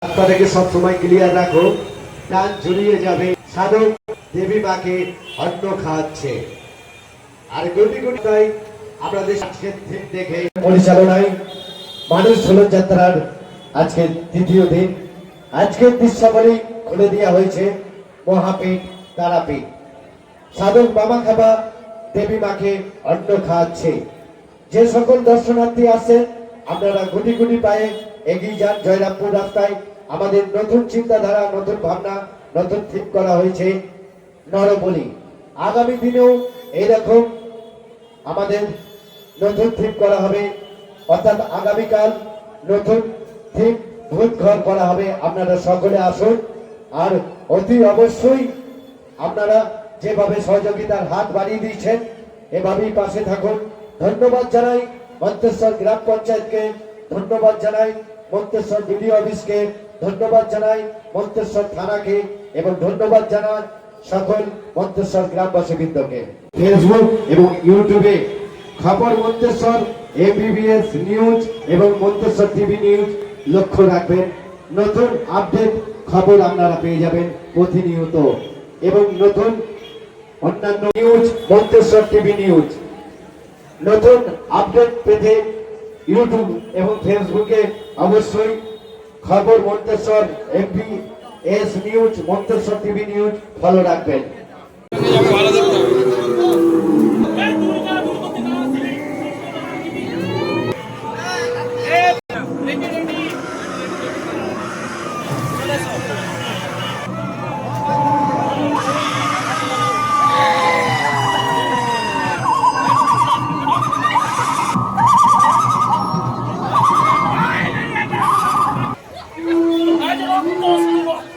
আপনাদেরকে সবসময় ক্লিয়ার রাখো, প্রাণ জড়িয়ে যাবে। সাধক দেবী মাকে অন্ন খাওয়াচ্ছে আর গুটি গুটি তাই আপনাদের আজকের দিন দেখে পরিচালনায় মানুষ ঝুলন যাত্রার আজকে তৃতীয় দিন। আজকের দৃশ্যাবলী খুলে দেওয়া হয়েছে মহাপীঠ তারাপীঠ। সাধক মামা খাবা দেবী মাকে অন্ন খাওয়াচ্ছে। যে সকল দর্শনার্থী আসেন আপনারা গুটি গুটি পায়ে এগিয়ে যান জয়রামপুর রাস্তায়। আমাদের নতুন চিন্তাধারা, নতুন ভাবনা, নতুন থিম করা হয়েছে নরবলি। আগামী দিনেও এইরকম আমাদের নতুন থিম করা হবে, অর্থাৎ আগামীকাল নতুন থিম ভূত ঘর করা হবে। আপনারা সকলে আসুন আর অতি অবশ্যই আপনারা যেভাবে সহযোগিতার হাত বাড়িয়ে দিয়েছেন এভাবেই পাশে থাকুন। ধন্যবাদ জানাই মন্তেশ্বর গ্রাম পঞ্চায়েতকে, ধন্যবাদ জানাই মন্তেশ্বর বিডিও অফিসকে, ধন্যবাদ জানাই মন্তেশ্বর থানাকে এবং ধন্যবাদ জানাই সকল মন্তেশ্বর গ্রামবাসী বৃন্দকে। ফেসবুক এবং ইউটিউবে খবর মন্তেশ্বর এবিবিএস নিউজ এবং মন্তেশ্বর টিভি নিউজ লক্ষ্য রাখবেন। নতুন আপডেট খবর আপনারা পেয়ে যাবেন প্রতিনিয়ত এবং নতুন অন্যান্য নিউজ মন্তেশ্বর টিভি নিউজ। নতুন আপডেট পেতে ইউটিউব এবং ফেসবুকে অবশ্যই খবর Manteswar ABS news, Manteswar TV news follow রাখবেন। I don't know.